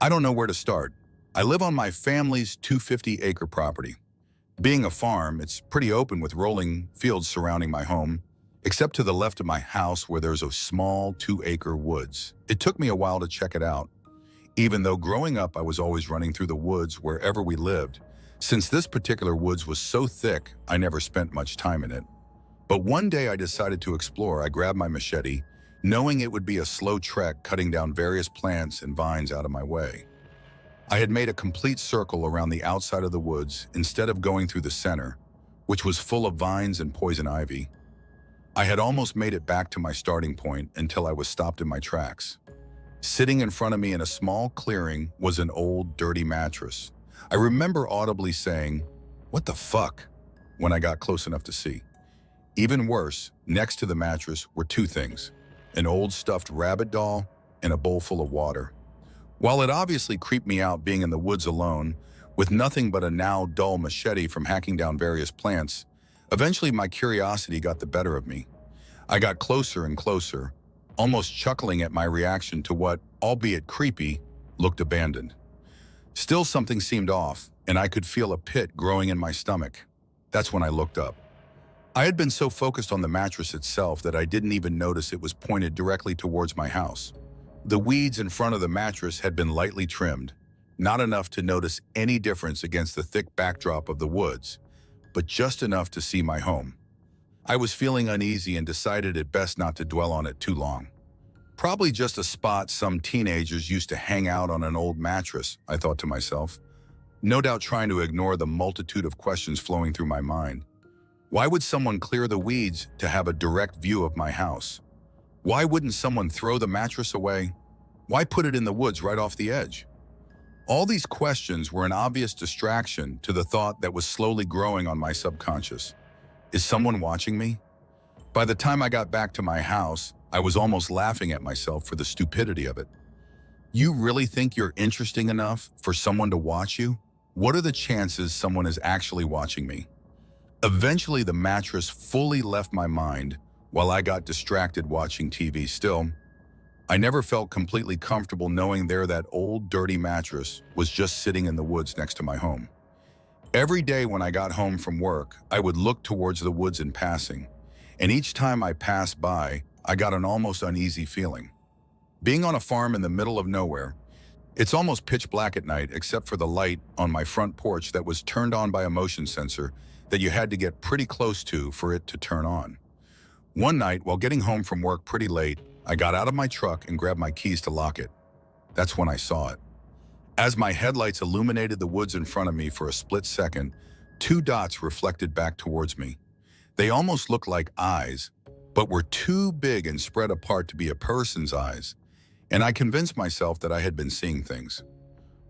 I don't know where to start. I live on my family's 250-acre property. Being a farm, it's pretty open with rolling fields surrounding my home, except to the left of my house where there's a small 2-acre woods. It took me a while to check it out, even though growing up I was always running through the woods wherever we lived. Since this particular woods was so thick, I never spent much time in it. But one day I decided to explore. I grabbed my machete, knowing it would be a slow trek cutting down various plants and vines out of my way. I had made a complete circle around the outside of the woods instead of going through the center, which was full of vines and poison ivy. I had almost made it back to my starting point until I was stopped in my tracks. Sitting in front of me in a small clearing was an old, dirty mattress. I remember audibly saying, "What the fuck?" when I got close enough to see. Even worse, next to the mattress were two things: an old stuffed rabbit doll and a bowl full of water. While it obviously creeped me out being in the woods alone, with nothing but a now dull machete from hacking down various plants, eventually my curiosity got the better of me. I got closer and closer, almost chuckling at my reaction to what, albeit creepy, looked abandoned. Still, something seemed off, and I could feel a pit growing in my stomach. That's when I looked up. I had been so focused on the mattress itself that I didn't even notice it was pointed directly towards my house. The weeds in front of the mattress had been lightly trimmed, not enough to notice any difference against the thick backdrop of the woods, but just enough to see my home. I was feeling uneasy and decided it best not to dwell on it too long. Probably just a spot some teenagers used to hang out on an old mattress, I thought to myself, no doubt trying to ignore the multitude of questions flowing through my mind. Why would someone clear the weeds to have a direct view of my house? Why wouldn't someone throw the mattress away? Why put it in the woods right off the edge? All these questions were an obvious distraction to the thought that was slowly growing on my subconscious. Is someone watching me? By the time I got back to my house, I was almost laughing at myself for the stupidity of it. You really think you're interesting enough for someone to watch you? What are the chances someone is actually watching me? Eventually, the mattress fully left my mind while I got distracted watching TV. Still, I never felt completely comfortable knowing that old, dirty mattress was just sitting in the woods next to my home. Every day when I got home from work, I would look towards the woods in passing, and each time I passed by, I got an almost uneasy feeling. Being on a farm in the middle of nowhere, it's almost pitch black at night except for the light on my front porch that was turned on by a motion sensor that you had to get pretty close to for it to turn on. One night, while getting home from work pretty late, I got out of my truck and grabbed my keys to lock it. That's when I saw it. As my headlights illuminated the woods in front of me for a split second, two dots reflected back towards me. They almost looked like eyes, but were too big and spread apart to be a person's eyes, and I convinced myself that I had been seeing things.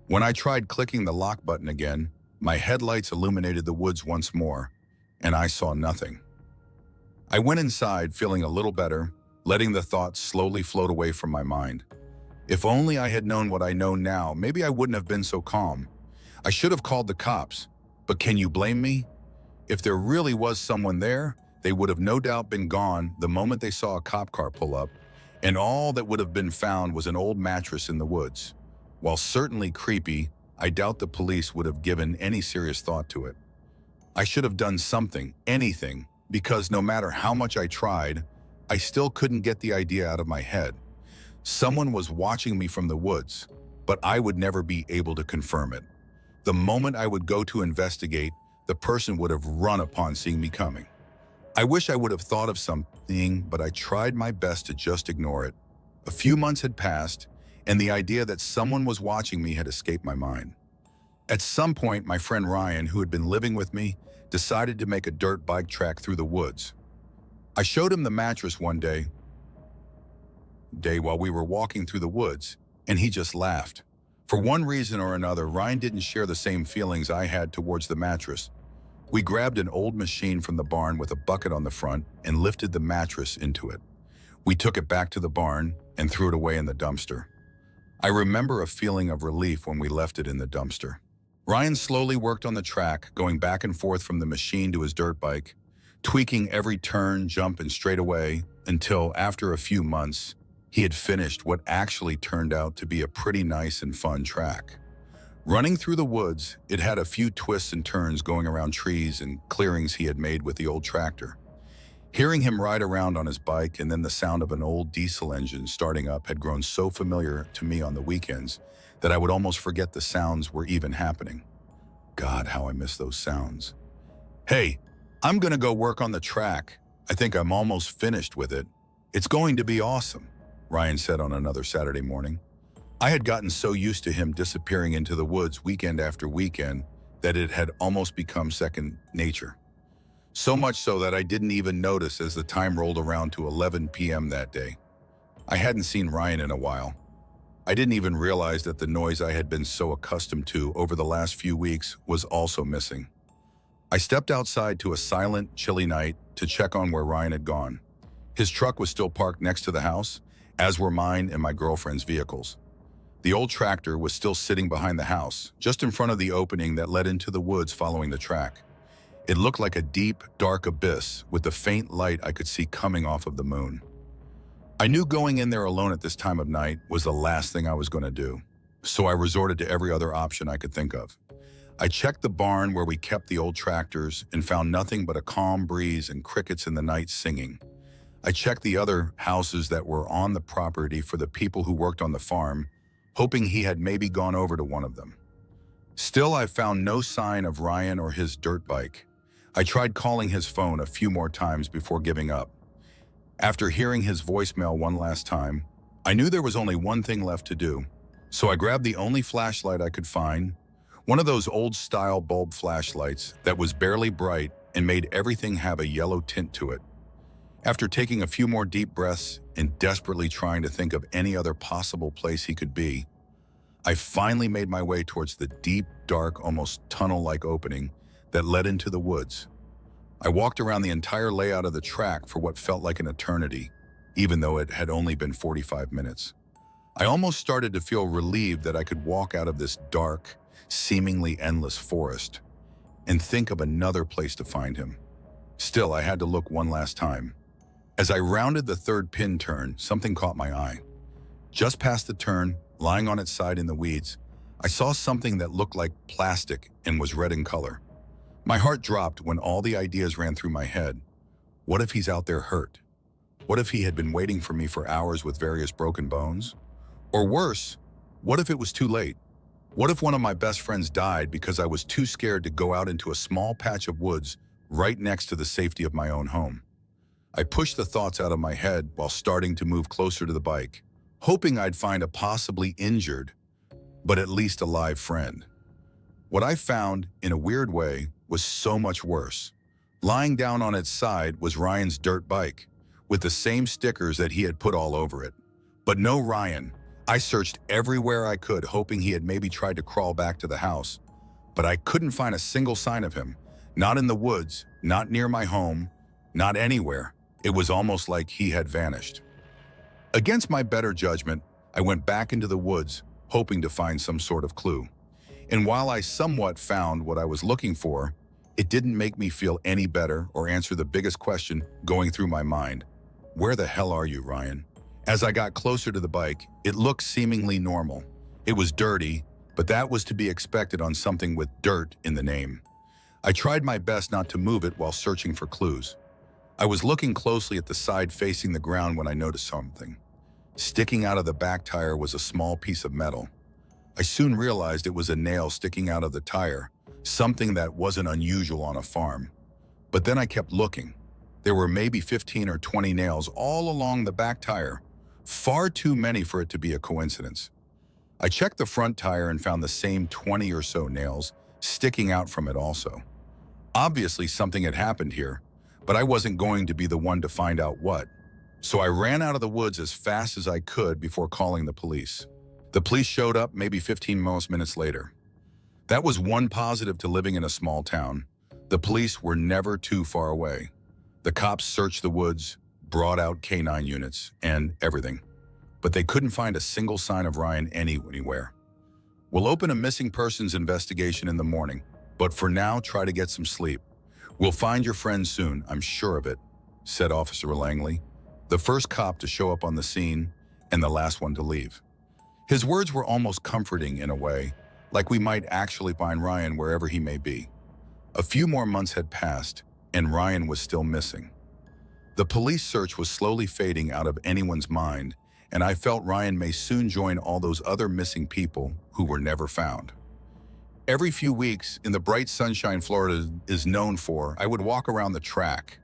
When I tried clicking the lock button again, my headlights illuminated the woods once more, and I saw nothing. I went inside feeling a little better, letting the thoughts slowly float away from my mind. If only I had known what I know now, maybe I wouldn't have been so calm. I should have called the cops, but can you blame me? If there really was someone there, they would have no doubt been gone the moment they saw a cop car pull up, and all that would have been found was an old mattress in the woods. While certainly creepy, I doubt the police would have given any serious thought to it. I should have done something, anything, because no matter how much I tried, I still couldn't get the idea out of my head. Someone was watching me from the woods, but I would never be able to confirm it. The moment I would go to investigate, the person would have run upon seeing me coming. I wish I would have thought of something, but I tried my best to just ignore it. A few months had passed, and the idea that someone was watching me had escaped my mind. At some point, my friend Ryan, who had been living with me, decided to make a dirt bike track through the woods. I showed him the mattress one day while we were walking through the woods, and he just laughed. For one reason or another, Ryan didn't share the same feelings I had towards the mattress. We grabbed an old machine from the barn with a bucket on the front and lifted the mattress into it. We took it back to the barn and threw it away in the dumpster. I remember a feeling of relief when we left it in the dumpster. Ryan slowly worked on the track, going back and forth from the machine to his dirt bike, tweaking every turn, jump, and straightaway until, after a few months, he had finished what actually turned out to be a pretty nice and fun track. Running through the woods, it had a few twists and turns going around trees and clearings he had made with the old tractor. Hearing him ride around on his bike and then the sound of an old diesel engine starting up had grown so familiar to me on the weekends that I would almost forget the sounds were even happening. God, how I miss those sounds. Hey, I'm gonna go work on the track. I think I'm almost finished with it. It's going to be awesome, Ryan said on another Saturday morning. I had gotten so used to him disappearing into the woods weekend after weekend that it had almost become second nature. So much so that I didn't even notice as the time rolled around to 11 p.m. that day. I hadn't seen Ryan in a while. I didn't even realize that the noise I had been so accustomed to over the last few weeks was also missing. I stepped outside to a silent, chilly night to check on where Ryan had gone. His truck was still parked next to the house, as were mine and my girlfriend's vehicles. The old tractor was still sitting behind the house, just in front of the opening that led into the woods following the track. It looked like a deep, dark abyss with the faint light I could see coming off of the moon. I knew going in there alone at this time of night was the last thing I was going to do, so I resorted to every other option I could think of. I checked the barn where we kept the old tractors and found nothing but a calm breeze and crickets in the night singing. I checked the other houses that were on the property for the people who worked on the farm, hoping he had maybe gone over to one of them. Still, I found no sign of Ryan or his dirt bike. I tried calling his phone a few more times before giving up. After hearing his voicemail one last time, I knew there was only one thing left to do, so I grabbed the only flashlight I could find, one of those old-style bulb flashlights that was barely bright and made everything have a yellow tint to it. After taking a few more deep breaths and desperately trying to think of any other possible place he could be, I finally made my way towards the deep, dark, almost tunnel-like opening that led into the woods. I walked around the entire layout of the track for what felt like an eternity, even though it had only been 45 minutes. I almost started to feel relieved that I could walk out of this dark, seemingly endless forest and think of another place to find him. Still, I had to look one last time. As I rounded the third pin turn, something caught my eye. Just past the turn, lying on its side in the weeds, I saw something that looked like plastic and was red in color. My heart dropped when all the ideas ran through my head. What if he's out there hurt? What if he had been waiting for me for hours with various broken bones? Or worse, what if it was too late? What if one of my best friends died because I was too scared to go out into a small patch of woods right next to the safety of my own home? I pushed the thoughts out of my head while starting to move closer to the bike, hoping I'd find a possibly injured, but at least alive friend. What I found, in a weird way, was so much worse. Lying down on its side was Ryan's dirt bike, with the same stickers that he had put all over it. But no Ryan. I searched everywhere I could, hoping he had maybe tried to crawl back to the house, but I couldn't find a single sign of him. Not in the woods, not near my home, not anywhere. It was almost like he had vanished. Against my better judgment, I went back into the woods, hoping to find some sort of clue. And while I somewhat found what I was looking for, it didn't make me feel any better or answer the biggest question going through my mind. Where the hell are you, Ryan? As I got closer to the bike, it looked seemingly normal. It was dirty, but that was to be expected on something with dirt in the name. I tried my best not to move it while searching for clues. I was looking closely at the side facing the ground when I noticed something. Sticking out of the back tire was a small piece of metal. I soon realized it was a nail sticking out of the tire, something that wasn't unusual on a farm. But then I kept looking. There were maybe 15 or 20 nails all along the back tire, far too many for it to be a coincidence. I checked the front tire and found the same 20 or so nails sticking out from it also. Obviously something had happened here, but I wasn't going to be the one to find out what. So I ran out of the woods as fast as I could before calling the police. The police showed up maybe 15 minutes later. That was one positive to living in a small town. The police were never too far away. The cops searched the woods, brought out K9 units, and everything. But they couldn't find a single sign of Ryan anywhere. We'll open a missing persons investigation in the morning, but for now, try to get some sleep. We'll find your friend soon, I'm sure of it, said Officer Langley, the first cop to show up on the scene and the last one to leave. His words were almost comforting in a way, like we might actually find Ryan wherever he may be. A few more months had passed, and Ryan was still missing. The police search was slowly fading out of anyone's mind, and I felt Ryan may soon join all those other missing people who were never found. Every few weeks, in the bright sunshine Florida is known for, I would walk around the track.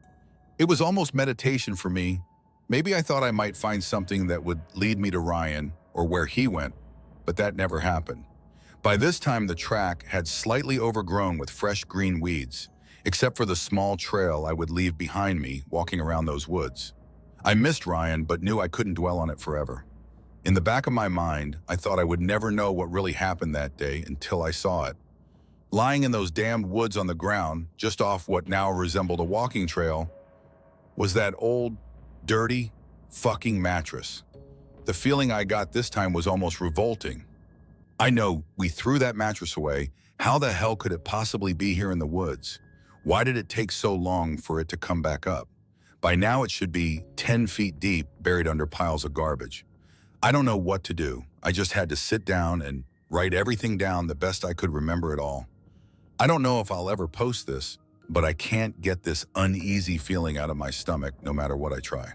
It was almost meditation for me. Maybe I thought I might find something that would lead me to Ryan or where he went, but that never happened. By this time, the track had slightly overgrown with fresh green weeds, except for the small trail I would leave behind me walking around those woods. I missed Ryan, but knew I couldn't dwell on it forever. In the back of my mind, I thought I would never know what really happened that day until I saw it. Lying in those damned woods on the ground, just off what now resembled a walking trail, was that old, dirty, fucking mattress. The feeling I got this time was almost revolting. I know we threw that mattress away. How the hell could it possibly be here in the woods? Why did it take so long for it to come back up? By now it should be 10 feet deep, buried under piles of garbage. I don't know what to do. I just had to sit down and write everything down the best I could remember it all. I don't know if I'll ever post this, but I can't get this uneasy feeling out of my stomach no matter what I try.